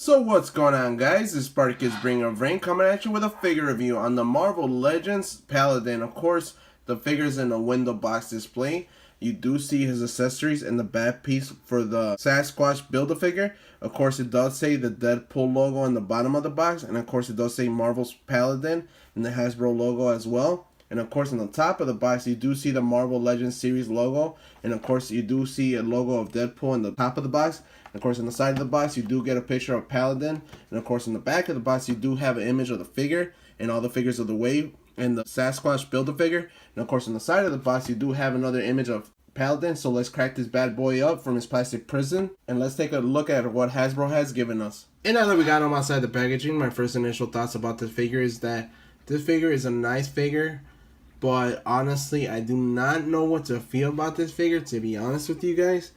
So what's going on, guys? This is Spartacus Bringer of Rain coming at you with a figure review on the Marvel Legends Paladin. Of course, the figure's in a window box display. You do see his accessories and the back piece for the Sasquatch Build-A-Figure. Of course, it does say the Deadpool logo on the bottom of the box. And of course, it does say Marvel's Paladin and the Hasbro logo as well. And of course, on the top of the box, you do see the Marvel Legends series logo. And of course, you do see a logo of Deadpool on the top of the box. And of course, on the side of the box, you do get a picture of Paladin. And of course, in the back of the box, you do have an image of the figure and all the figures of the wave and the Sasquatch Build-A-Figure. And of course, on the side of the box, you do have another image of Paladin. So let's crack this bad boy up from his plastic prison. And let's take a look at what Hasbro has given us. And now that we got him outside the packaging, my first initial thoughts about this figure is that this figure is a nice figure. But honestly, I do not know what to feel about this figure, to be honest with you guys.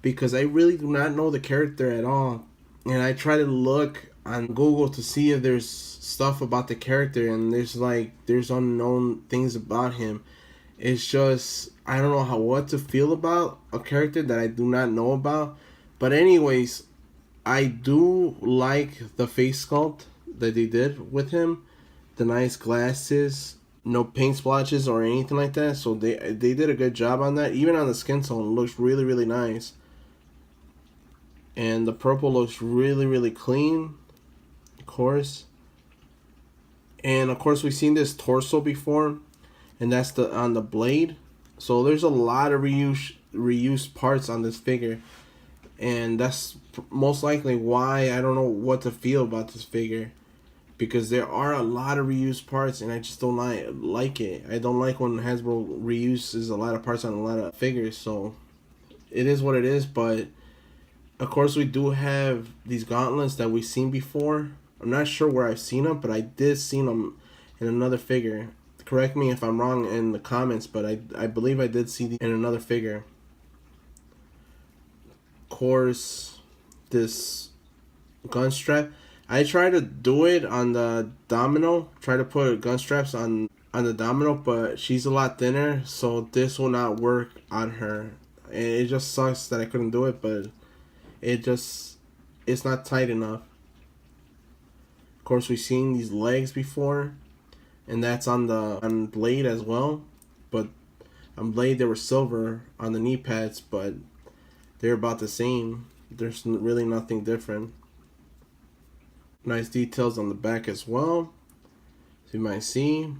Because I really do not know the character at all. And I try to look on Google to see if there's stuff about the character. And there's unknown things about him. It's just, I don't know what to feel about a character that I do not know about. But anyways, I do like the face sculpt that they did with him. The nice glasses. No paint splotches or anything like that, so they did a good job on that. Even on the skin tone, it looks really, really nice. And the purple looks really, really clean, of course. And of course, we've seen this torso before, and that's on the blade. So there's a lot of reused parts on this figure, and that's most likely why I don't know what to feel about this figure. Because there are a lot of reused parts, and I just don't like it. I don't like when Hasbro reuses a lot of parts on a lot of figures. So it is what it is. But of course, we do have these gauntlets that we've seen before. I'm not sure where I've seen them, but I did see them in another figure. Correct me if I'm wrong in the comments, but I believe I did see them in another figure. Of course, this gun strap. I try to do it on the domino, try to put gun straps on the domino, but she's a lot thinner, so this will not work on her. And it just sucks that I couldn't do it, but it's not tight enough. Of course, we've seen these legs before, and that's on Blade as well. But on Blade, they were silver on the knee pads, but they're about the same. There's really nothing different. Nice details on the back as well, as you might see.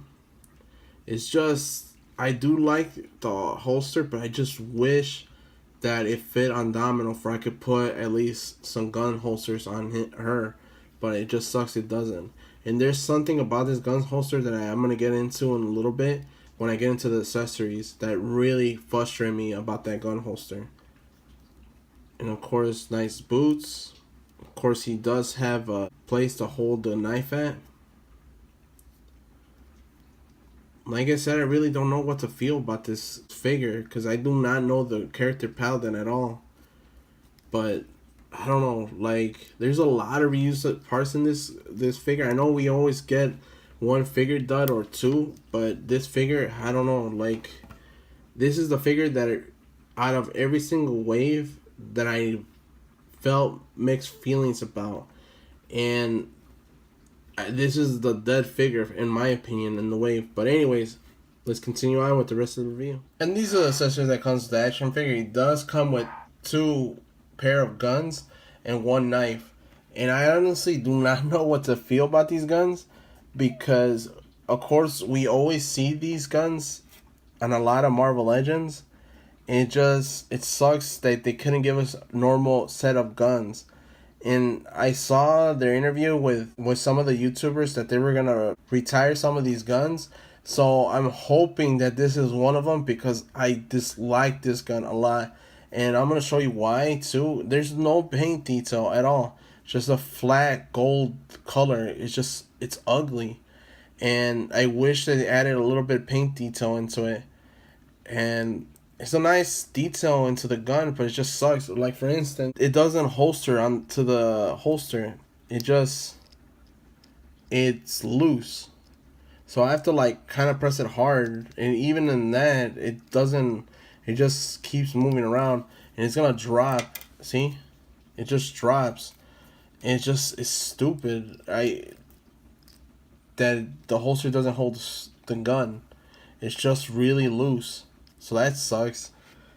It's just, I do like the holster, but I just wish that it fit on Domino for I could put at least some gun holsters on her, but it just sucks it doesn't. And there's something about this gun holster that I'm going to get into in a little bit when I get into the accessories that really frustrate me about that gun holster. And of course, nice boots. Of course, he does have a place to hold the knife at. Like I said, I really don't know what to feel about this figure because I do not know the character Paladin at all. But I don't know, like there's a lot of reused parts in this figure. I know we always get one figure dud or two, but this figure, I don't know, like this is the figure that out of every single wave that I felt mixed feelings about, and this is the dead figure in my opinion in the wave. But anyways, let's continue on with the rest of the review. And these are the accessories that comes with the action figure. It does come with 2 pair of guns and 1 knife, and I honestly do not know what to feel about these guns because of course we always see these guns on a lot of Marvel Legends. And it sucks that they couldn't give us a normal set of guns. And I saw their interview with some of the YouTubers that they were going to retire some of these guns. So I'm hoping that this is one of them because I dislike this gun a lot. And I'm going to show you why too. There's no paint detail at all. Just a flat gold color. It's ugly. And I wish they added a little bit of paint detail into it. And it's a nice detail into the gun, but it just sucks. Like for instance, it doesn't holster onto the holster. It's loose. So I have to like kind of press it hard, and even in that, it doesn't. It just keeps moving around, and it's gonna drop. See, it just drops, It's stupid. That the holster doesn't hold the gun. It's just really loose. So that sucks.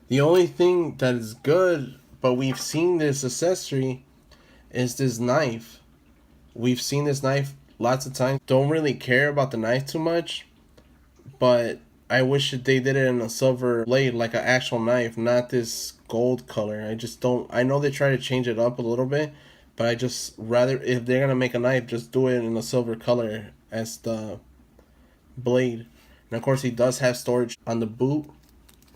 The only thing that is good, but we've seen this accessory, is this knife. We've seen this knife lots of times. Don't really care about the knife too much, but I wish that they did it in a silver blade, like an actual knife, not this gold color. I just don't. I know they try to change it up a little bit, but I just rather, if they're gonna make a knife, just do it in a silver color as the blade. And of course, he does have storage on the boot,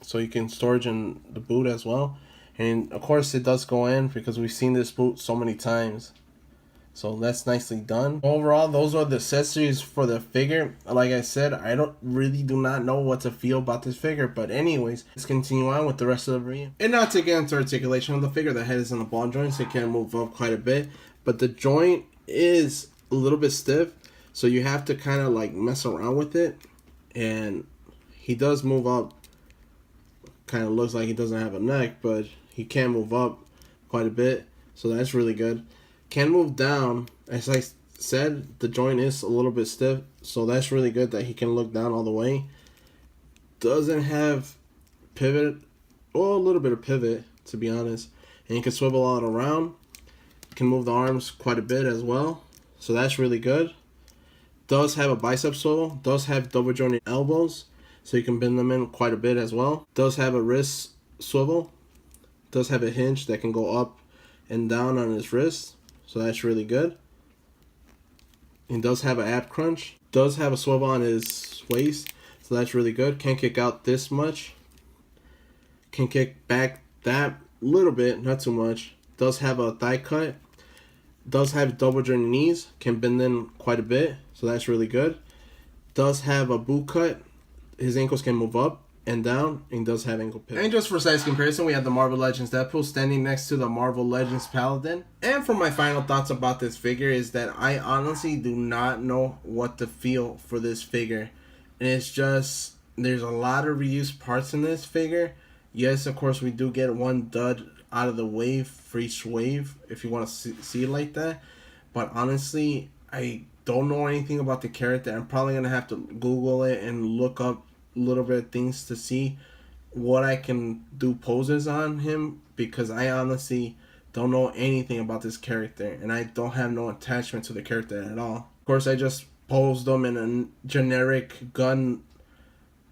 so you can storage in the boot as well. And of course, it does go in because we've seen this boot so many times. So that's nicely done. Overall, those are the accessories for the figure. Like I said, I do not know what to feel about this figure. But anyways, let's continue on with the rest of the review. And not to get into articulation of the figure, the head is in the ball joint, so it can move up quite a bit. But the joint is a little bit stiff, so you have to kind of like mess around with it. And he does move up. Kind of looks like he doesn't have a neck, but he can move up quite a bit. So that's really good. Can move down. As I said, the joint is a little bit stiff, so that's really good that he can look down all the way. Doesn't have pivot, or a little bit of pivot, to be honest. And he can swivel all around. Can move the arms quite a bit as well, so that's really good. Does have a bicep swivel. Does have double jointed elbows, so you can bend them in quite a bit as well. Does have a wrist swivel. Does have a hinge that can go up and down on his wrist. So that's really good. And does have an ab crunch. Does have a swivel on his waist. So that's really good. Can't kick out this much. Can kick back that little bit, not too much. Does have a thigh cut. Does have double jointed knees. Can bend in quite a bit. So that's really good. Does have a boot cut. His ankles can move up and down, and does have ankle pivot. And just for size comparison, we have the Marvel Legends Deadpool standing next to the Marvel Legends Paladin. And for my final thoughts about this figure is that I honestly do not know what to feel for this figure. And it's just, there's a lot of reused parts in this figure. Yes, of course, we do get one dud out of the wave for each wave, if you want to see it like that. But honestly, I don't know anything about the character. I'm probably going to have to Google it and look up little bit of things to see what I can do poses on him, because I honestly don't know anything about this character and I don't have no attachment to the character at all. Of course, I just posed them in a generic gun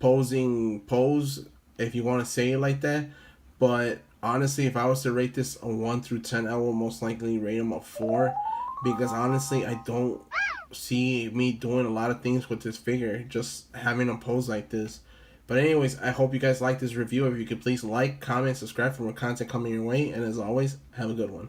posing pose, if you want to say it like that. But honestly, if I was to rate this a 1 through 10, I will most likely rate him a 4, because honestly, I don't see me doing a lot of things with this figure, just having a pose like this. But anyways, I hope you guys like this review. If you could please like, comment, subscribe for more content coming your way, and as always, have a good one.